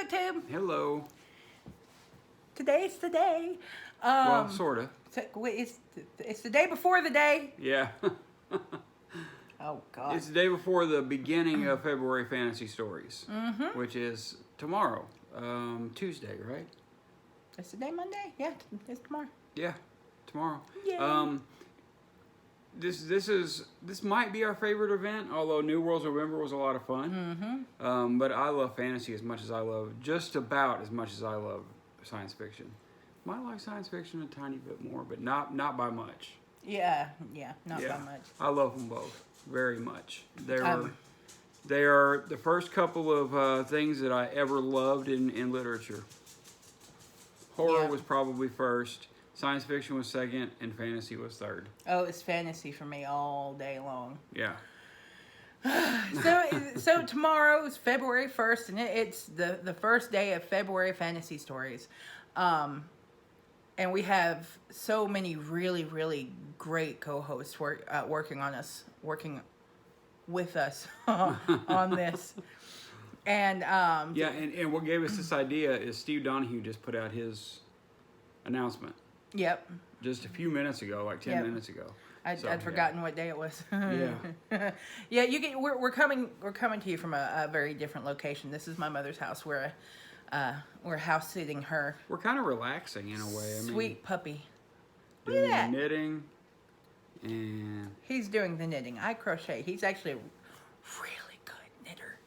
BookTube. Hello. Today's the day. Well, sort of. It's the day before the day. Yeah. Oh, God. It's the day before the beginning of February Fantasy Stories, which is tomorrow, Tuesday, right? It's the day Monday? Yeah, it's tomorrow. Yeah, tomorrow. Yay. This might be our favorite event, although New Worlds November was a lot of fun. But I love fantasy as much as I love, just about as much as I love science fiction. Might like science fiction a tiny bit more, but not by much. Yeah, not by much. I love them both very much. They are the first couple of things that I ever loved in literature. Horror was probably first, science fiction was second, and fantasy was third. Oh, it's fantasy for me all day long. Yeah. So tomorrow is February 1st, and it's the first day of February Fantasy Stories. And we have so many really, really great co-hosts working with us on this. And and what gave us this idea is Steve Donoghue just put out his announcement. Yep. Just a few minutes ago, like 10 minutes ago. I'd forgotten what day it was. Yeah. Yeah, we're coming to you from a very different location. This is my mother's house. We're house sitting her. We're kind of relaxing in a way. Sweet puppy. Look Doing at that. knitting, and he's doing the knitting. I crochet. He's actually a really good knitter.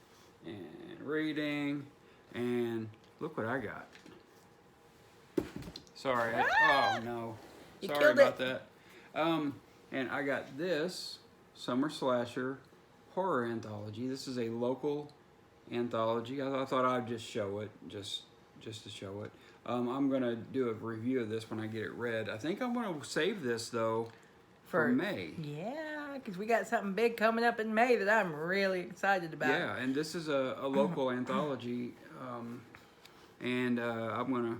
And reading, and look what I got. Sorry. Oh no. You Sorry killed about it. that. And I got this Summer Slasher horror anthology. This is a local anthology. I thought I'd just show it, just to show it. I'm gonna do a review of this when I get it read. I think I'm gonna save this though for May. Yeah, because we got something big coming up in May that I'm really excited about. Yeah, and this is a local anthology, and I'm gonna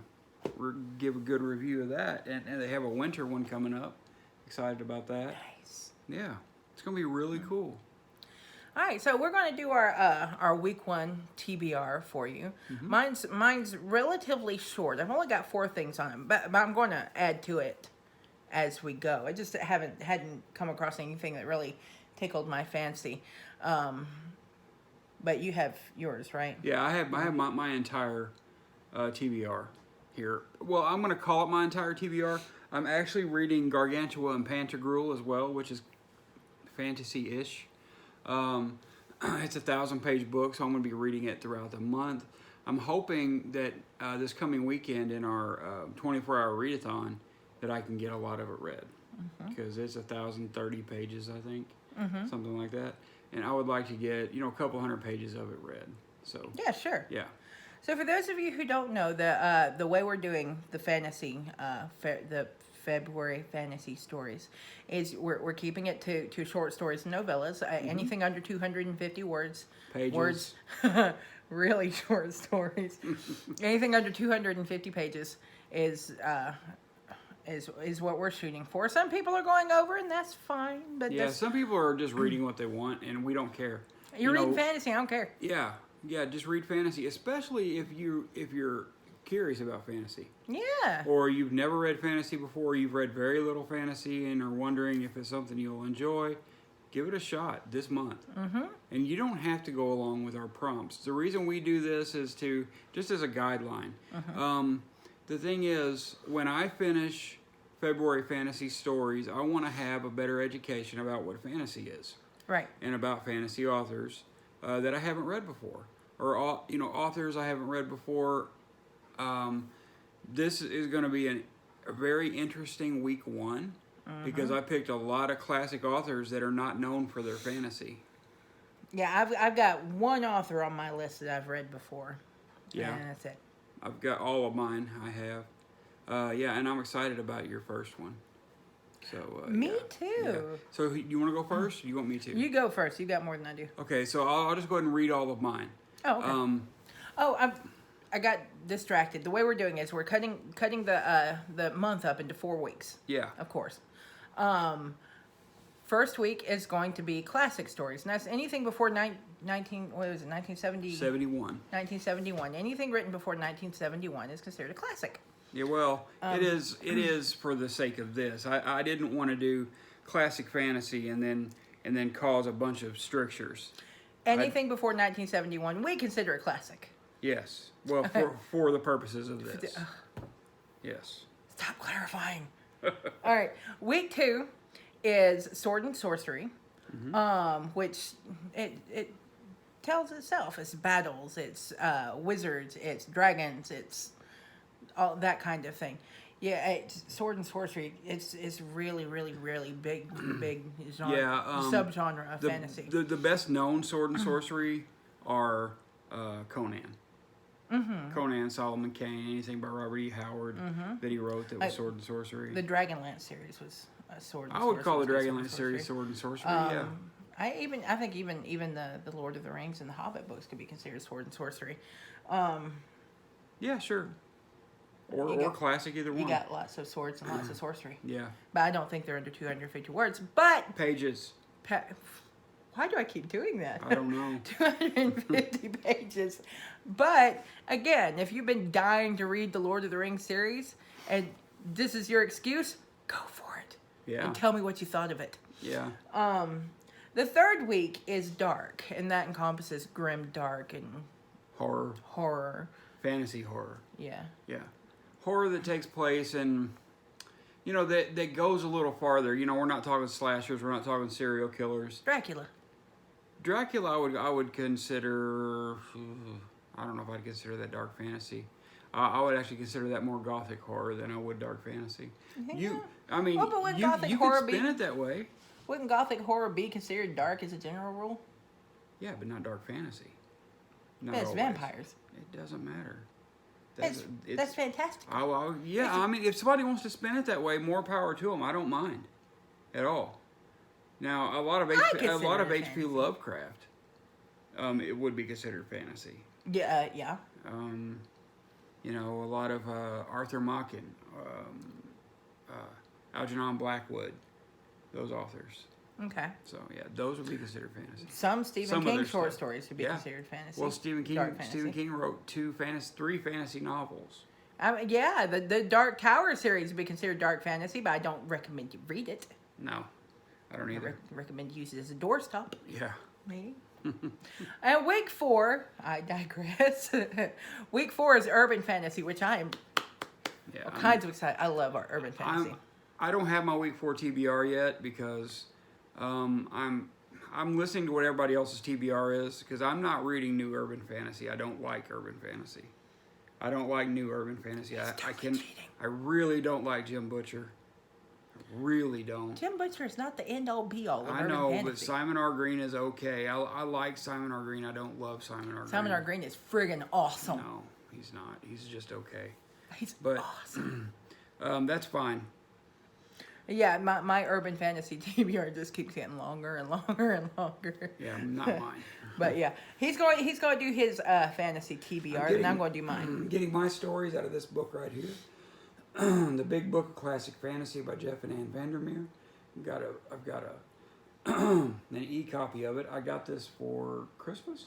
give a good review of that. And they have a winter one coming up. Excited about that. Nice. Yeah, it's gonna be really cool. All right, so we're going to do our week 1 TBR for you. Mine's relatively short. I've only got 4 things on it, but I'm going to add to it as we go. I just hadn't come across anything that really tickled my fancy. But you have yours, right? Yeah, I have my entire TBR here. Well, I'm going to call it my entire TBR. I'm actually reading Gargantua and Pantagruel as well, which is fantasy-ish. It's a 1,000-page book, so I'm going to be reading it throughout the month. I'm hoping that this coming weekend in our 24-hour readathon that I can get a lot of it read, because it's 1,030 pages, I think, something like that. And I would like to get a couple hundred pages of it read. So Yeah, sure. yeah. So for those of you who don't know, the way we're doing the fantasy, the February fantasy stories is we're keeping it to short stories and novellas. Anything under 250 words. Pages. Really short stories. Anything under 250 pages is what we're shooting for. Some people are going over, and that's fine. But yeah, some people are just reading what they want, and we don't care. You're reading fantasy. I don't care. Yeah, just read fantasy, especially if you're curious about fantasy. Yeah. Or you've never read fantasy before, you've read very little fantasy and are wondering if it's something you'll enjoy. Give it a shot this month. And you don't have to go along with our prompts. The reason we do this is just as a guideline. The thing is, when I finish February Fantasy Stories, I want to have a better education about what fantasy is. Right. And about fantasy authors that I haven't read before. Or authors I haven't read before. This is going to be a very interesting week 1 because I picked a lot of classic authors that are not known for their fantasy. Yeah, I've got one author on my list that I've read before. Yeah, and that's it. I've got all of mine. I have. Yeah, and I'm excited about your first one. So me too. Yeah. So you want to go first? Or you want me to? You go first. You got more than I do. Okay, so I'll just go ahead and read all of mine. Oh, okay. I got distracted. The way we're doing is we're cutting the month up into 4 weeks. Yeah. Of course. First week is going to be classic stories. And that's anything before 1970? 1971. Anything written before 1971 is considered a classic. Yeah, well, it is for the sake of this. I didn't want to do classic fantasy and then cause a bunch of strictures. Anything before 1971, we consider a classic. Yes. Well, for the purposes of this. Yes. Stop clarifying. All right. Week 2 is Sword and Sorcery, which it tells itself. It's battles, it's wizards, it's dragons, it's all that kind of thing. Yeah, it's Sword and Sorcery. It's really, really, really big genre, subgenre of fantasy. The best known Sword and Sorcery are Conan. Conan, Solomon Kane, anything by Robert E. Howard that he wrote that was Sword and Sorcery. The Dragonlance series was Sword and Sorcery. I would call the Dragonlance series Sword and Sorcery. Yeah. I think even the Lord of the Rings and the Hobbit books could be considered Sword and Sorcery. Yeah, sure. Or classic, either one. You got lots of swords and lots of sorcery. Yeah. But I don't think they're under 250 words. But pages. Why do I keep doing that? I don't know. 250 pages. But again, if you've been dying to read the Lord of the Rings series and this is your excuse, go for it. Yeah. And tell me what you thought of it. Yeah. The third week is dark, and that encompasses grim dark and horror. Fantasy horror. Yeah. Yeah. Horror that takes place in, that goes a little farther. We're not talking slashers. We're not talking serial killers. Dracula, I would consider. I don't know if I'd consider that dark fantasy. I would actually consider that more gothic horror than I would dark fantasy. Yeah. But you could spin it that way. Wouldn't gothic horror be considered dark as a general rule? Yeah, but not dark fantasy. But it's vampires. It doesn't matter. That's fantastic. If somebody wants to spin it that way, more power to them. I don't mind at all. Now, a lot of H.P. Lovecraft, it would be considered fantasy. Yeah, yeah. A lot of Arthur Machen, Algernon Blackwood, those authers. Okay. So yeah, those would be considered fantasy. Some Stephen King short stories would be considered fantasy. Well, Stephen King wrote 3 fantasy novels. The Dark Tower series would be considered dark fantasy, but I don't recommend you read it. No, I don't either. I recommend you use it as a doorstop. Yeah. Maybe. And week 4, I digress. Week 4 is urban fantasy, which I am all kinds of excited. I love our urban fantasy. I don't have my week 4 TBR yet because I'm listening to what everybody else's TBR is because I'm not reading new urban fantasy. I don't like urban fantasy. I don't like new urban fantasy. I really don't like Jim Butcher. I really don't. Jim Butcher is not the end all be all of urban fantasy. fantasy. But Simon R. Green is okay. I like Simon R. Green. I don't love Simon R. Green. Simon R. Green is friggin' awesome. No, he's not. He's just okay. He's awesome. That's fine. Yeah, my urban fantasy TBR just keeps getting longer and longer and longer. Yeah, not mine. But yeah, he's going to do his fantasy TBR, and I'm going to do mine. Getting my stories out of this book right here, The Big Book of Classic Fantasy by Jeff and Ann Vandermeer. I've got an e-copy of it. I got this for Christmas.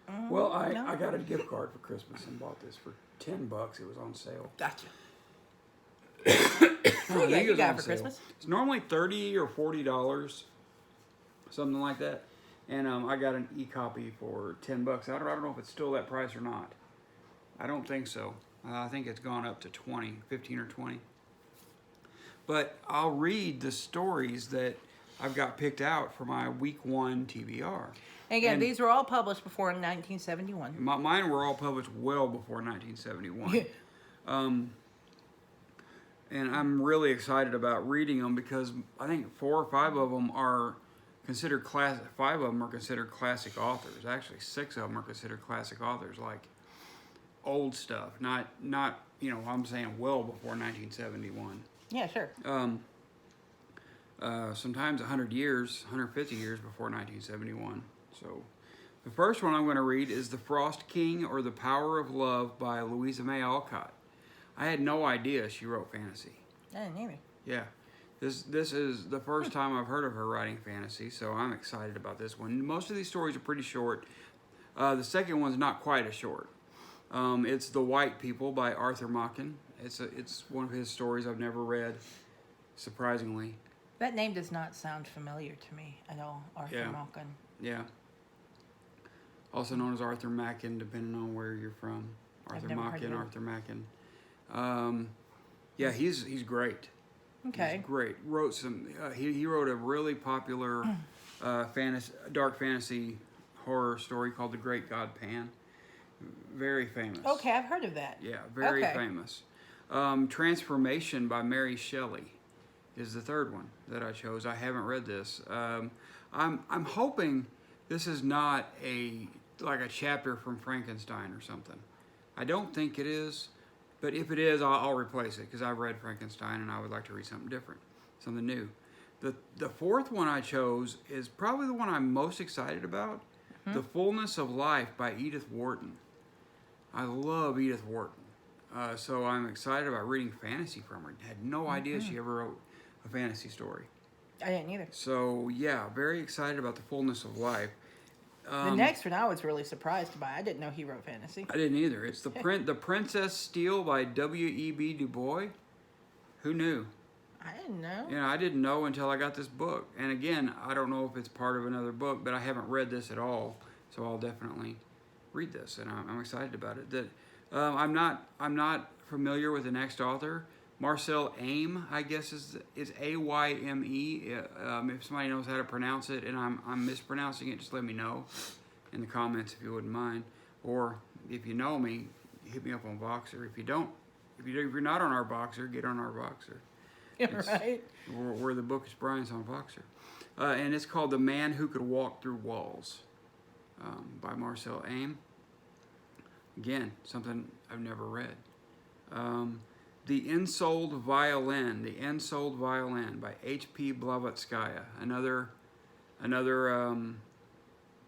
I got a gift card for Christmas and bought this for $10. It was on sale. Gotcha. You got it for Christmas? It's normally $30 or $40, something like that. And I got an e-copy for $10. I don't know if it's still that price or not. I don't think so. I think it's gone up to 15 or 20. But I'll read the stories that I've got picked out for my week 1 TBR. Again, these were all published before 1971. Mine were all published well before 1971. And I'm really excited about reading them because I think 4 or 5 of them are considered classic. 5 of them are considered classic authors. Actually, 6 of them are considered classic authors, like old stuff. Not I'm saying well before 1971. Yeah, sure. Sometimes 100 years, 150 years before 1971. So, the first one I'm going to read is The Frost King or The Power of Love by Louisa May Alcott. I had no idea she wrote fantasy. I didn't either. Yeah. This is the first time I've heard of her writing fantasy, so I'm excited about this one. Most of these stories are pretty short. The second one's not quite as short. It's The White People by Arthur Machen. It's one of his stories I've never read, surprisingly. That name does not sound familiar to me at all, Arthur Machen. Yeah. Also known as Arthur Machen, depending on where you're from. Arthur Machen, Arthur Machen. Yeah, he's great. Okay. He's great. Wrote some. He wrote a really popular dark fantasy horror story called The Great God Pan. Very famous. Okay, I've heard of that. Yeah, very famous. Transformation by Mary Shelley is the third one that I chose. I haven't read this. I'm hoping this is not like a chapter from Frankenstein or something. I don't think it is, but if it is, I'll replace it because I've read Frankenstein and I would like to read something different, something new. The fourth one I chose is probably the one I'm most excited about. The Fullness of Life by Edith Wharton. I love Edith Wharton. So I'm excited about reading fantasy from her. Had no idea she ever wrote a fantasy story. I didn't either. So yeah, very excited about The Fullness of Life. The next one I was really surprised by. I didn't know he wrote fantasy. I didn't either. It's the Princess Steel by W.E.B. Dubois. Who knew? I didn't know. You know, I didn't know until I got this book. And again, I don't know if it's part of another book, but I haven't read this at all, so I'll definitely read this, and I'm excited about it. I'm not familiar with the next author. Marcel Aime, I guess is Ayme. If somebody knows how to pronounce it and I'm mispronouncing it, just let me know in the comments if you wouldn't mind. Or if you know me, hit me up on Voxer. If you're not on our Voxer, get on our Voxer. Right. We're the Bookish Bryants on Voxer. And it's called The Man Who Could Walk Through Walls by Marcel Aime. Again, something I've never read. The Ensouled Violin by H.P. Blavatskaya. Another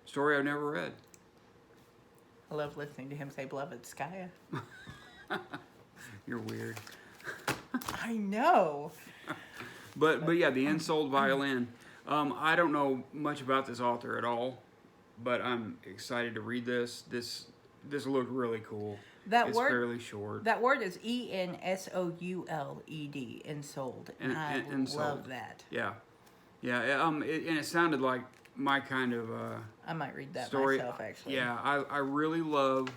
story I've never read. I love listening to him say Blavatskaya. You're weird. I know. But yeah, The Ensouled Violin. I don't know much about this author at all, but I'm excited to read this. This looked really cool. It's fairly short. That word is ENSOULED, ensouled, and I love that. Yeah. And it sounded like my kind of I might read that story. Myself, actually. Yeah, I really love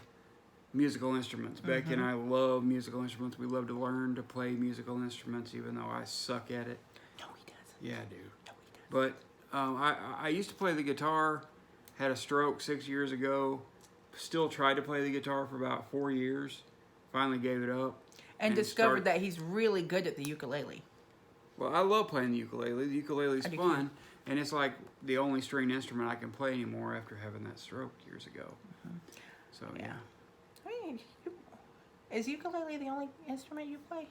musical instruments. Becky and I love musical instruments. We love to learn to play musical instruments, even though I suck at it. No, he doesn't. Yeah, I do. No, he doesn't. But I used to play the guitar. Had a stroke 6 years ago. Still tried to play the guitar for about 4 years. Finally gave it up. And discovered that he's really good at the ukulele. Well, I love playing the ukulele. The ukulele's fun. And it's like the only stringed instrument I can play anymore after having that stroke years ago. So, yeah. I mean, is ukulele the only instrument you play?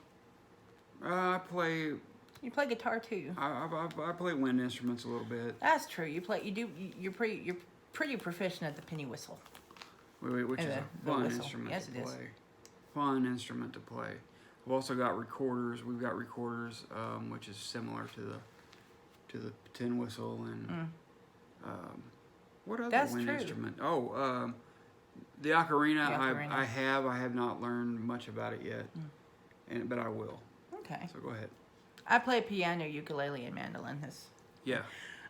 I play... You play guitar too. I play wind instruments a little bit. That's true. You're pretty proficient at the penny whistle. Which is a fun instrument to play. Fun instrument to play. We've also got recorders. We've got recorders, which is similar to the tin whistle and what other wind instrument? Oh, the ocarina. I have not learned much about it yet, but I will. Okay. So go ahead. I play piano, ukulele, and mandolin. Yeah.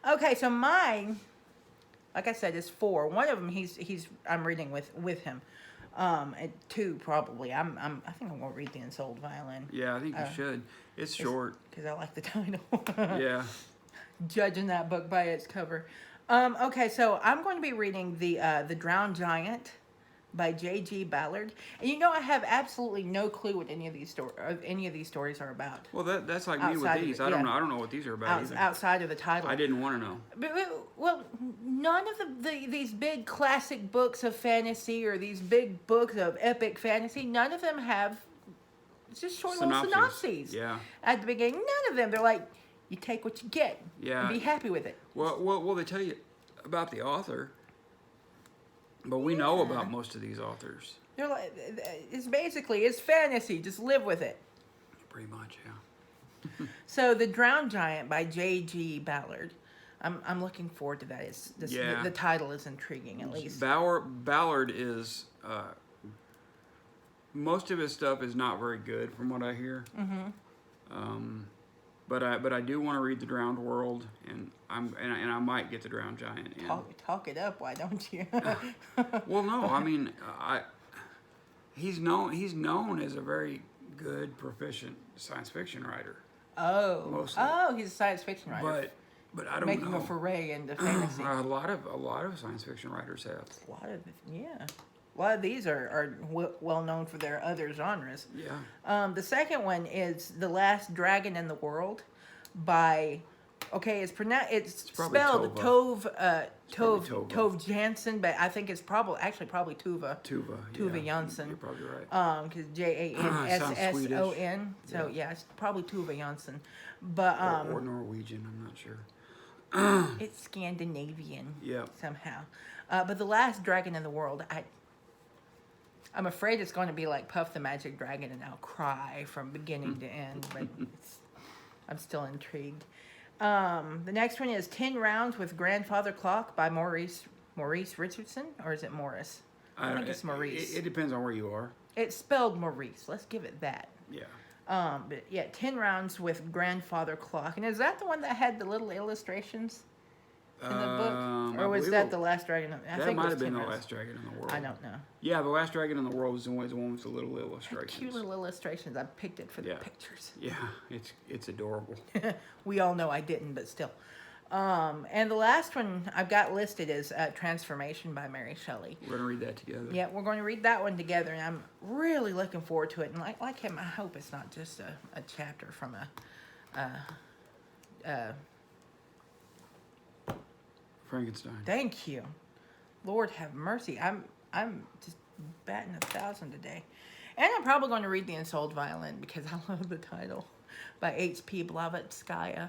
Okay, so mine, like I said, is 4. One of them I'm reading with him. Two probably. I think I'm gonna read the Ensouled Violin. Yeah, I think you should. It's short. Because I like the title. Yeah. Judging that book by its cover. Okay, so I'm going to be reading the Drowned Giant by J.G. Ballard. And you know, I have absolutely no clue what any of these stories are about. Well, that's like me with these. I don't know what these are about either. Outside of the title. I didn't want to know. Well, none of these big classic books of fantasy or these big books of epic fantasy, none of them have just short little synopses. Yeah. At the beginning, none of them. They're like, you take what you get. Yeah. And be happy with it. Well, they tell you about the author. But we know about most of these authors. They're like, it's fantasy. Just live with it. Pretty much, So, The Drowned Giant by J.G. Ballard. I'm looking forward to that. The title is intriguing, at least. Ballard is most of his stuff is not very good, from what I hear. But I do want to read The Drowned World, and I might get The Drowned Giant. Talk it up, why don't you? Well, no, I mean, he's known as a very good, proficient science fiction writer. Mostly. He's a science fiction writer. But I don't making know. a foray into fantasy. A lot of science fiction writers have. A lot of these are well known for their other genres. Yeah. The second one is The Last Dragon in the World by, it's spelled Tove Jansson, but I think it's probably Tuva. Tuva Jansson. You're probably right. Because Jansson. So yeah, it's probably Tuva Jansson. But or Norwegian, I'm not sure. It's Scandinavian. Yeah. Somehow. But The Last Dragon in the World, I'm afraid it's going to be like Puff the Magic Dragon and I'll cry from beginning to end, but I'm still intrigued. The next one is 10 Rounds with Grandfather Clock by Maurice Richardson, or is it Morris? I think it's Maurice. It depends on where you are. It's spelled Maurice. Let's give it that. Yeah. But yeah, 10 Rounds with Grandfather Clock. And is that the one that had the little illustrations in the book? Or was that The Last Dragon? That might have been The Last Dragon in the World. I don't know. Yeah, The Last Dragon in the World is the one with the little illustrations. Cute little illustrations. I picked it for the pictures. Yeah, it's adorable. We all know I didn't, but still. And the last one I've got listed is Transformation by Mary Shelley. We're going to read that together. Yeah, we're going to read that one together, and I'm really looking forward to it. And like him, I hope it's not just a chapter from Frankenstein. Thank you. Lord have mercy. I'm just batting 1,000 today. And I'm probably going to read The Ensouled Violin because I love the title by H.P. Blavatsky.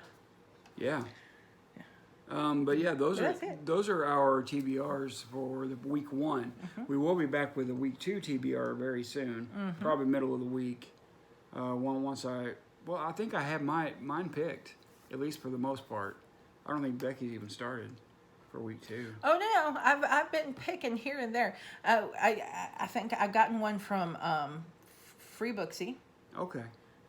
Yeah. But yeah, those are our TBRs for the week one. We will be back with a week 2 TBR very soon, probably middle of the week. I think I have mine picked, at least for the most part. I don't think Becky's even started for week 2. Oh no, I've been picking here and there. I think I've gotten one from Free Booksy. Okay.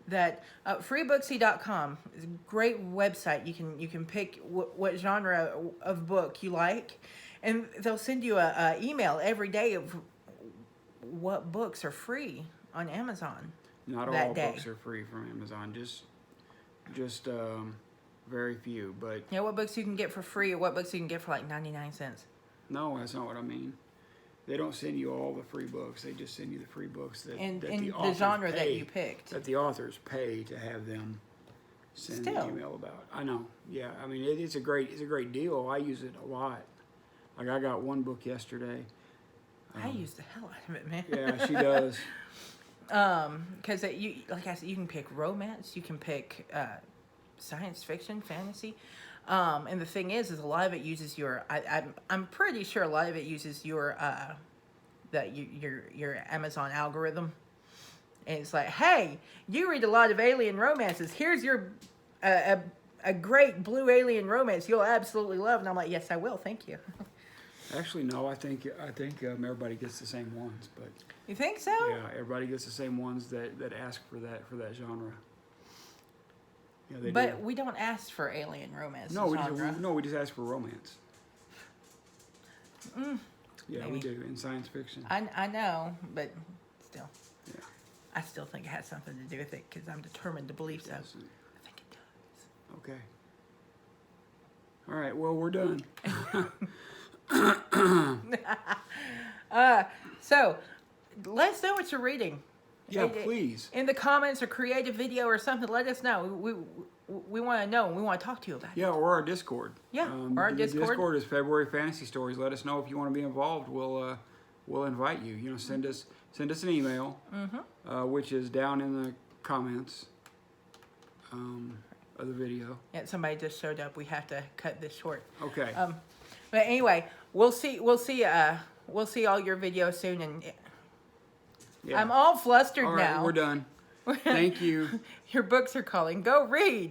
That freebooksy.com is a great website. You can pick what genre of book you like, and they'll send you a email every day of what books are free on Amazon. Not all books are free from Amazon. Just very few. But yeah, what books you can get for free, or what books you can get for like 99 cents. No, that's not what I mean. They don't send you all the free books. They just send you the free books that the genre that you picked. That the authors pay to have them send an email about. I know. Yeah. I mean, it's a great deal. I use it a lot. Like I got one book yesterday. I use the hell out of it, man. Yeah, she does. Because like I said, you can pick romance. You can pick science fiction, fantasy. And the thing is a lot of it uses your. I'm pretty sure a lot of it uses your your Amazon algorithm, and it's like, hey, you read a lot of alien romances. Here's your a great blue alien romance you'll absolutely love. And I'm like, yes, I will. Thank you. Actually, no. I think everybody gets the same ones, but you think so? Yeah, everybody gets the same ones that ask for that genre. Yeah, but we don't ask for alien romance. No, we just ask for romance. Yeah, maybe. We do in science fiction. I know, but still. Yeah. I still think it has something to do with it because I'm determined to believe so. I think it does. Okay. All right. Well, we're done. So, let us know what you're reading. Yeah, please. In the comments or create a video or something, let us know. We want to know. We want to talk to you about it. Yeah, or our Discord. Yeah, or our Discord. Discord is February Fantasy Stories. Let us know if you want to be involved. We'll invite you. You know, send us an email, which is down in the comments of the video. Yeah, somebody just showed up. We have to cut this short. Okay. But anyway, we'll see all your videos soon, and. Yeah. I'm all flustered now. We're done. Thank you. Your books are calling. Go read.